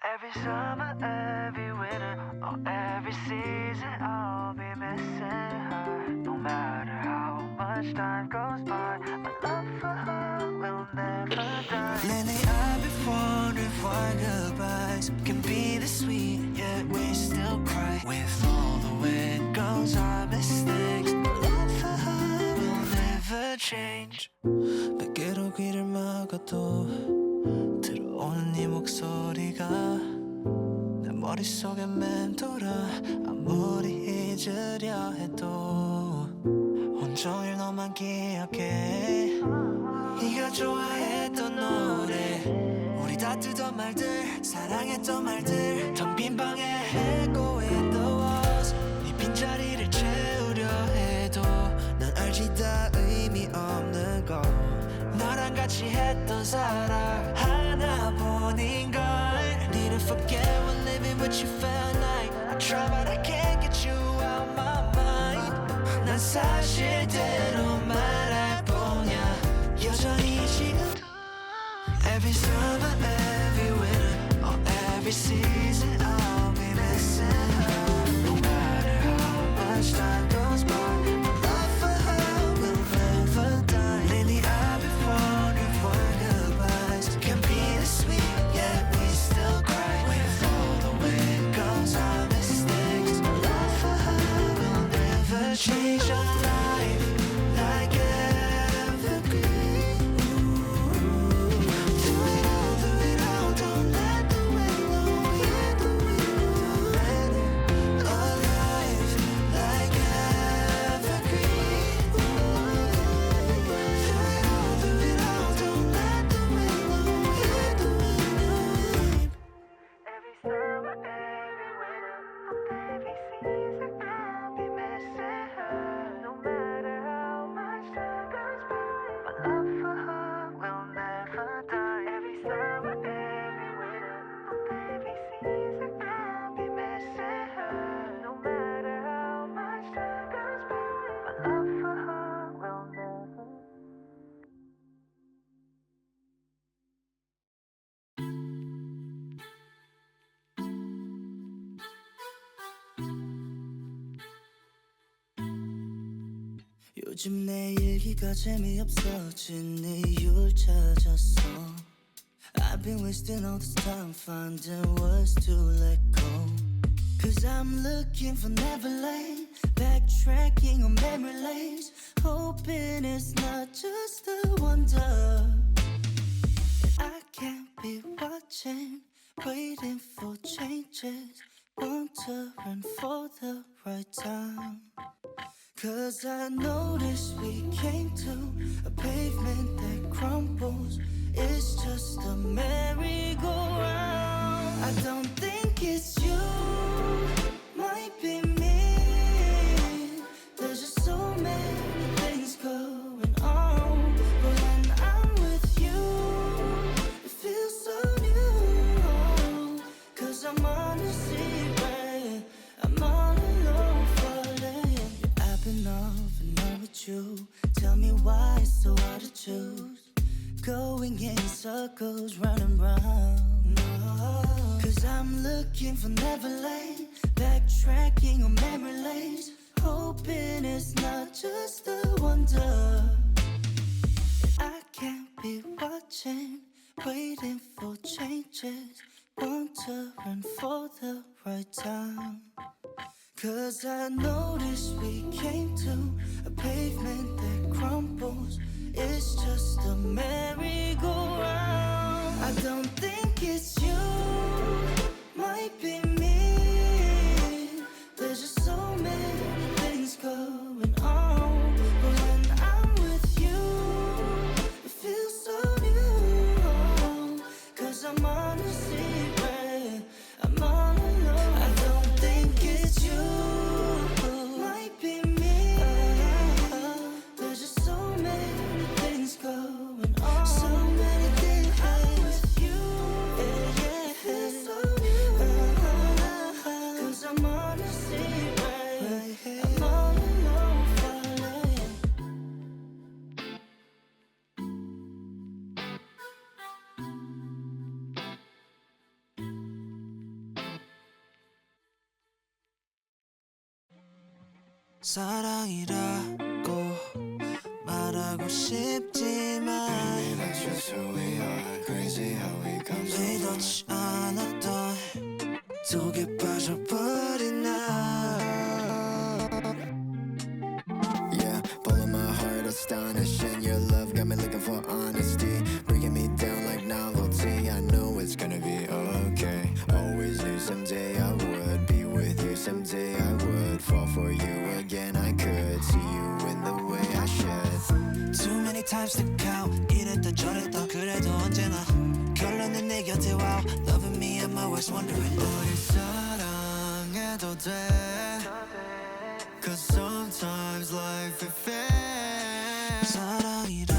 Every summer, every winter, or every season, I'll be missing her. No matter how much time goes by, my love for her will never die. Lately I've been wondering why goodbyes can be this sweet, yet we still cry. With all the way it goes, our mistakes, my love for her will never change. 베개로 귀를 막아도 들어오는 네 목소리가 내 머릿속에 맴돌아. 아무리 잊으려 해도 온종일 너만 기억해. 네가 좋아했던 노래, 우리 다투던 말들, 사랑했던 말들, 텅 빈 방에 echo in the walls. 네 빈자리를 채우려 해도 난 알지 다 의미 없는 거. 너랑 같이 했던 사랑 하나뿐인걸. Need to forget when living with you felt like I try but I can't get you out my mind. 난 사실대로 말할 거냐 여전히 지금도. Every summer, every winter, or every season I'll be missing her. No matter how much time goes by, my love for her will never die. Lately I've been wondering why goodbyes can be this sweet, yet we still cry. With all the way it goes, our mistakes, my love for her will never change. Our life like evergreen. Through it all, don't let the wind blow. Hear the wind blow. Our life like evergreen. Through it all, don't let the wind blow. Hear the wind blow. Every summer, every winter, every season, I'll be missing her. No matter how much time goes by, my love for her will never die. Every summer, every winter, every season, I'll be missing her. No matter how much time goes by, my love for her will never. 요즘 내 일기가 재미없어진 이유를 찾았어. I've been wasting all this time finding words to let go. Cause I'm looking for Neverland, backtracking on memory lanes, hoping it's not just a wonder. I can't be watching, waiting for changes, wondering for the right time. Cause I noticed we came to a pavement that crumbles. It's just a merry-go-round. I don't think it's you, might be me. There's just so many things going on. But when I'm with you, it feels so new. Cause I'm on a secret, I'm on a low falling. I've been off and on with you. Tell me why it's so hard to choose. Going in circles, running round. Cause I'm looking for Neverland, backtracking on memory lanes, hoping it's not just a wonder. I can't be watching, waiting for changes, wondering for the right time. Cause I noticed we came to a pavement that crumbles. It's just a merry-go-round. I don't think it's you, might be me. There's just so many things going on. But when I'm with you, it feels so new. Cause I'm on a secret, I'm on a low. I don't think it's you, might be me. There's just so many things going on. So many things. I'm with you, yeah, 사랑이라고 말하고 싶지만 Maybe that's just who we are. Crazy how we come so far. 의도치 않았던 속에 빠져버린 나 Yeah, pulling my heart astonishing. Your love got me looking for honesty, breaking me down like novelty. I know it's gonna be okay. Always knew someday I would be with you. Someday I would fall for you again. I could see you in the way I should. Too many times to count 이랬다 저랬다 그래도 언제나 결론은 내 곁에 wow Loving me at my worst wondering 우리 사랑해도 돼. Cause sometimes life is fair. 사랑이라고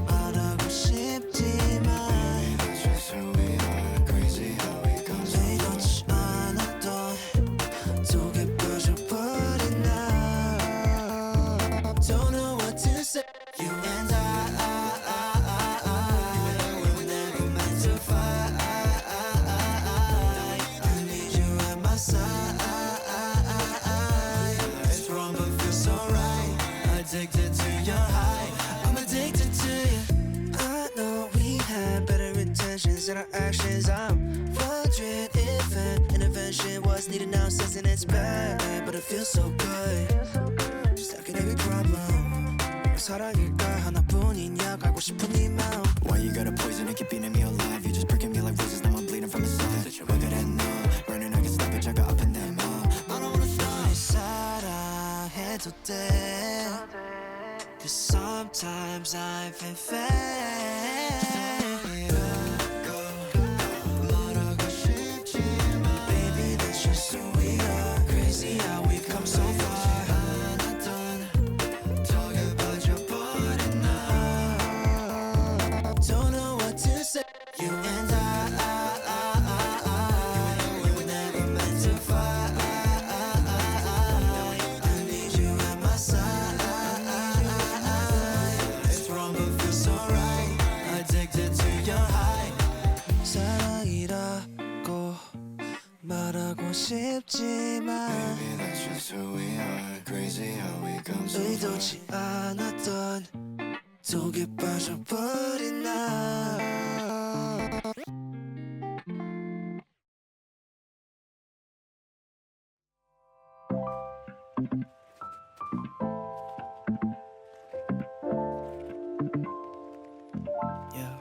말하고 싶지만 Maybe that's just who we are. Crazy how we come so far. 의도치 않았던 속에 빠져버린 나 Don't know what to say You and We were never meant to fight I need you at my side It's wrong but feels so right Addicted to your high I'm addicted to you I know we had better intentions than our actions I'm wondering if an intervention was needed now since it's bad But it feels so good Just stuck in every problem 사랑일까 하나뿐이냐 알고 싶은 이 마음 Why you gotta poison and keep eating me alive? You just pricking me like roses, now I'm bleeding from the side. That you're good at now, running I can stop it, check out up in that mall. I don't wanna stop. 사랑해도 돼 Cause sometimes I've been fed 말하고 싶지만 Baby that's just who we are Crazy how we've come so far 턱에 빠져버린 나. Don't know what to say You and We were never meant to fight I need you at my side It's wrong but feels so right Addicted to your high 사랑이라고 말하고 싶지만 Maybe that's just who we are. Crazy how we come so far. 의도치 않았던 속에 빠져버린 나 Yeah.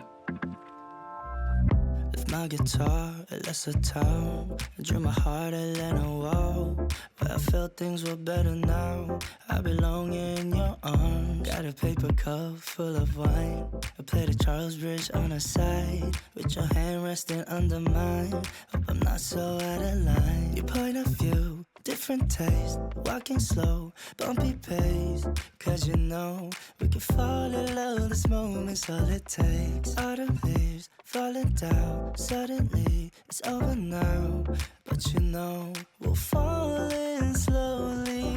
Left my guitar at lesser town I drew my heart at Leno Wall But I felt things were better now I belong in your arms Got a paper cup full of wine I played a Charles Bridge on the side With your hand resting under mine Hope I'm not so out of line Your point of view different taste Walking slow, bumpy pace Cause you know we can fall in love This moment's all it takes Autumn leaves falling down Suddenly it's over now But you know we'll fall in slowly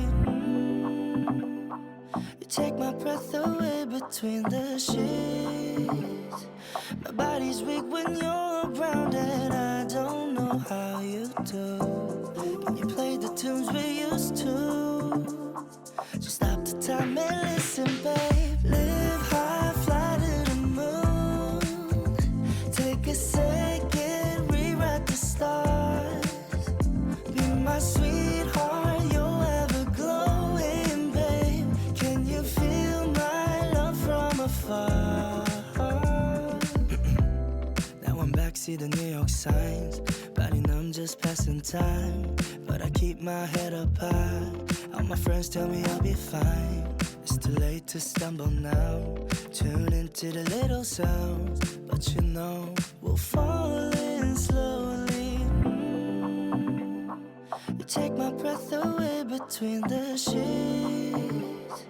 You take my breath away between the sheets My body's weak when you're around And I don't know how you do Can you play the tunes we used to Just stop the time and listen, babe Live high, fly to the moon Take a second, rewrite the stars Be my sweetheart, you're ever glowing, babe Can you feel my love from afar? Now I'm back, see the New York signs Body numb, just passing time But I keep my head up high All my friends tell me I'll be fine It's too late to stumble now Tune into the little sounds But you know we'll fall in slowly You take my breath away between the sheets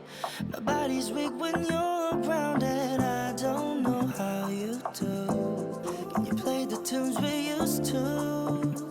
My body's weak when you're around And I don't know how you do Can you play the tunes we used to